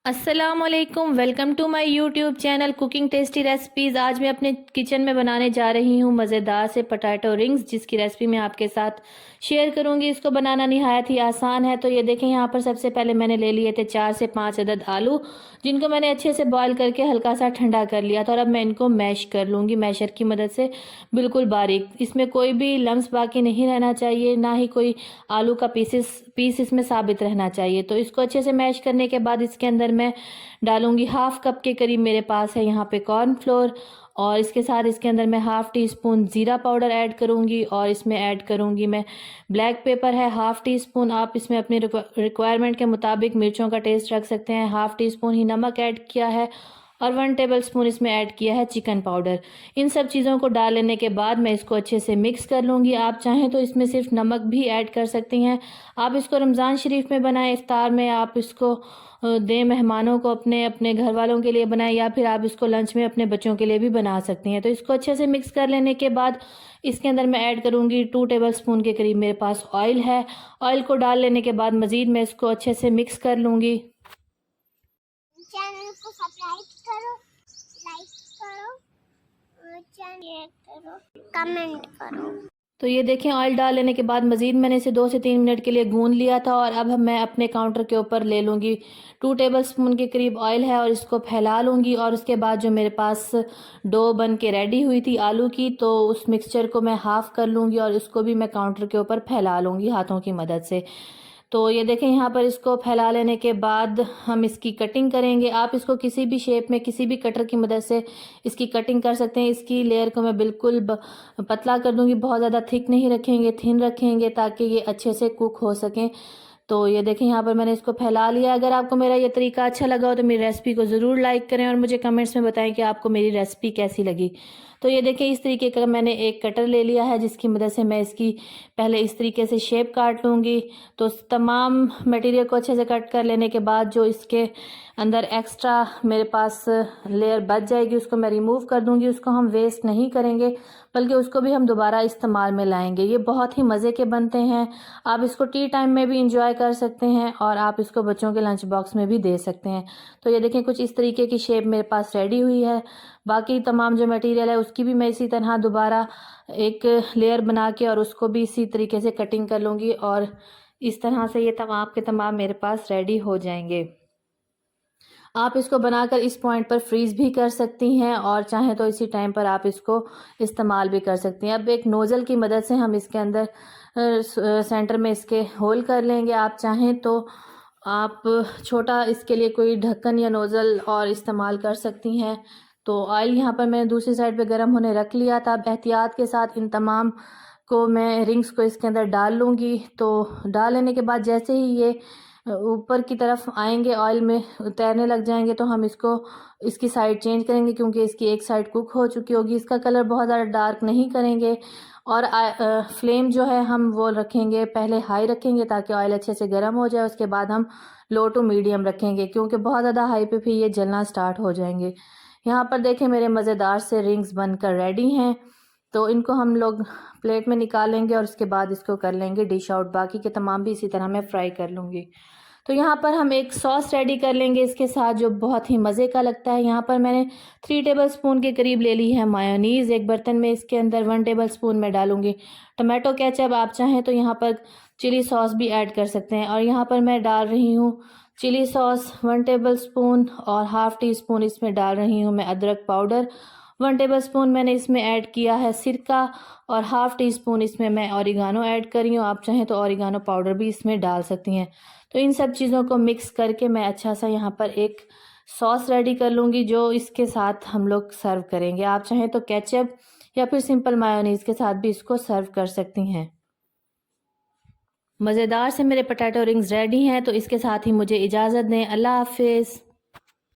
अस्सलामुअलैकुम, welcome to my YouTube channel cooking tasty recipes. आज मैं अपने किचन में बनाने जा रही हूँ मज़ेदार से पोटैटो रिंग्स, जिसकी रेसिपी मैं आपके साथ शेयर करूँगी। इसको बनाना निहायत ही आसान है। तो ये देखें, यहाँ पर सबसे पहले मैंने ले लिए थे 4 से 5 अदद आलू, जिनको मैंने अच्छे से बॉईल करके हल्का सा ठंडा कर लिया था। और अब मैं इनको मैश कर लूँगी मैशर की मदद से, बिल्कुल बारीक। इसमें कोई भी लम्स बाकी नहीं रहना चाहिए, ना ही कोई आलू का पीस इसमें साबित रहना चाहिए। तो इसको अच्छे से मैश करने के बाद इसके अंदर मैं डालूंगी हाफ कप के करीब मेरे पास है यहाँ पे कॉर्नफ्लोर, और इसके साथ इसके अंदर मैं हाफ टी स्पून ज़ीरा पाउडर ऐड करूँगी, और इसमें ऐड करूँगी मैं ब्लैक पेपर है हाफ टी स्पून। आप इसमें अपने रिक्वायरमेंट के मुताबिक मिर्चों का टेस्ट रख सकते हैं। हाफ टी स्पून ही नमक ऐड किया है, और 1 टेबल स्पून इसमें ऐड किया है चिकन पाउडर। इन सब चीज़ों को डाल लेने के बाद मैं इसको अच्छे से मिक्स कर लूँगी। आप चाहें तो इसमें सिर्फ नमक भी ऐड कर सकती हैं। आप इसको रमज़ान शरीफ में बनाएं, इफ्तार में आप इसको दें मेहमानों को, अपने अपने घर वालों के लिए बनाएं, या फिर आप इसको लंच में अपने बच्चों के लिए भी बना सकती हैं। तो इसको अच्छे से मिक्स कर लेने के बाद इसके अंदर मैं ऐड करूँगी 2 टेबल स्पून के करीब मेरे पास ऑयल है। ऑयल को डाल लेने के बाद मज़ीद मैं इसको अच्छे से मिक्स कर लूँगी। चैनल को सब्सक्राइब करो, लाइक करो, शेयर करो, कमेंट करो। तो ये देखें, ऑयल डाल लेने के बाद मज़ीद मैंने इसे 2 से 3 मिनट के लिए गूंद लिया था। और अब मैं अपने काउंटर के ऊपर ले लूँगी 2 टेबल स्पून के करीब ऑयल है, और इसको फैला लूँगी। और उसके बाद जो मेरे पास डो बन के रेडी हुई थी आलू की, तो उस मिक्सचर को मैं हाफ़ कर लूँगी, और इसको भी मैं काउंटर के ऊपर फैला लूँगी हाथों की मदद से। तो ये देखें, यहाँ पर इसको फैला लेने के बाद हम इसकी कटिंग करेंगे। आप इसको किसी भी शेप में किसी भी कटर की मदद से इसकी कटिंग कर सकते हैं। इसकी लेयर को मैं बिल्कुल पतला कर दूंगी, बहुत ज़्यादा थिक नहीं रखेंगे, थिन रखेंगे, ताकि ये अच्छे से कुक हो सकें। तो ये देखें, यहाँ पर मैंने इसको फैला लिया। अगर आपको मेरा ये तरीका अच्छा लगा हो तो मेरी रेसिपी को ज़रूर लाइक करें, और मुझे कमेंट्स में बताएं कि आपको मेरी रेसिपी कैसी लगी। तो ये देखें, इस तरीके का मैंने एक कटर ले लिया है, जिसकी मदद से मैं इसकी पहले इस तरीके से शेप काट लूँगी। तो तमाम मटेरियल को अच्छे से कट कर लेने के बाद जो इसके अंदर एक्स्ट्रा मेरे पास लेयर बच जाएगी, उसको मैं रिमूव कर दूँगी। उसको हम वेस्ट नहीं करेंगे, बल्कि उसको भी हम दोबारा इस्तेमाल में लाएंगे। ये बहुत ही मज़े के बनते हैं। आप इसको टी टाइम में भी इंजॉय कर सकते हैं, और आप इसको बच्चों के लंच बॉक्स में भी दे सकते हैं। तो ये देखें, कुछ इस तरीके की शेप मेरे पास रेडी हुई है। बाकी तमाम जो मटेरियल है उसकी भी मैं इसी तरह दोबारा एक लेयर बना के और उसको भी इसी तरीके से कटिंग कर लूँगी, और इस तरह से ये तमाम के तमाम मेरे पास रेडी हो जाएंगे। आप इसको बनाकर इस पॉइंट पर फ्रीज़ भी कर सकती हैं, और चाहें तो इसी टाइम पर आप इसको इस्तेमाल भी कर सकती हैं। अब एक नोज़ल की मदद से हम इसके अंदर सेंटर में इसके होल कर लेंगे। आप चाहें तो आप छोटा इसके लिए कोई ढक्कन या नोज़ल और इस्तेमाल कर सकती हैं। तो ऑयल यहाँ पर मैंने दूसरी साइड पे गर्म होने रख लिया था। अब एहतियात के साथ इन तमाम को मैं रिंग्स को इसके अंदर डाल लूँगी। तो डाल लेने के बाद जैसे ही ये ऊपर की तरफ आएंगे, ऑयल में तैरने लग जाएंगे, तो हम इसको इसकी साइड चेंज करेंगे, क्योंकि इसकी एक साइड कुक हो चुकी होगी। इसका कलर बहुत ज़्यादा डार्क नहीं करेंगे, और फ्लेम जो है हम वो रखेंगे, पहले हाई रखेंगे ताकि ऑयल अच्छे से गर्म हो जाए। उसके बाद हम लो टू मीडियम रखेंगे, क्योंकि बहुत ज़्यादा हाई पे फिर ये जलना स्टार्ट हो जाएंगे। यहाँ पर देखें, मेरे मज़ेदार से रिंग्स बनकर रेडी हैं। तो इनको हम लोग प्लेट में निकालेंगे, और उसके बाद इसको कर लेंगे डिश आउट। बाकी के तमाम भी इसी तरह मैं फ्राई कर लूँगी। तो यहाँ पर हम एक सॉस रेडी कर लेंगे इसके साथ, जो बहुत ही मज़े का लगता है। यहाँ पर मैंने 3 टेबल स्पून के करीब ले ली है मायोनीज़ एक बर्तन में। इसके अंदर 1 टेबल स्पून मैं डालूँगी टमाटो केचप। आप चाहें तो यहाँ पर चिली सॉस भी ऐड कर सकते हैं। और यहाँ पर मैं डाल रही हूँ चिली सॉस 1 टेबल स्पून, और हाफ़ टी स्पून इसमें डाल रही हूँ मैं अदरक पाउडर। 1 टेबल स्पून मैंने इसमें ऐड किया है सिरका, और हाफ़ टी स्पून इसमें मैं ऑरिगानो ऐड कर रही हूँ। आप चाहें तो ऑरिगानो पाउडर भी इसमें डाल सकती हैं। तो इन सब चीज़ों को मिक्स करके मैं अच्छा सा यहाँ पर एक सॉस रेडी कर लूँगी, जो इसके साथ हम लोग सर्व करेंगे। आप चाहें तो केचप या फिर सिंपल मायोनीज़ के साथ भी इसको सर्व कर सकती हैं। मज़ेदार से मेरे पोटैटो रिंग्स रेडी हैं। तो इसके साथ ही मुझे इजाज़त दें। अल्लाह हाफिज़।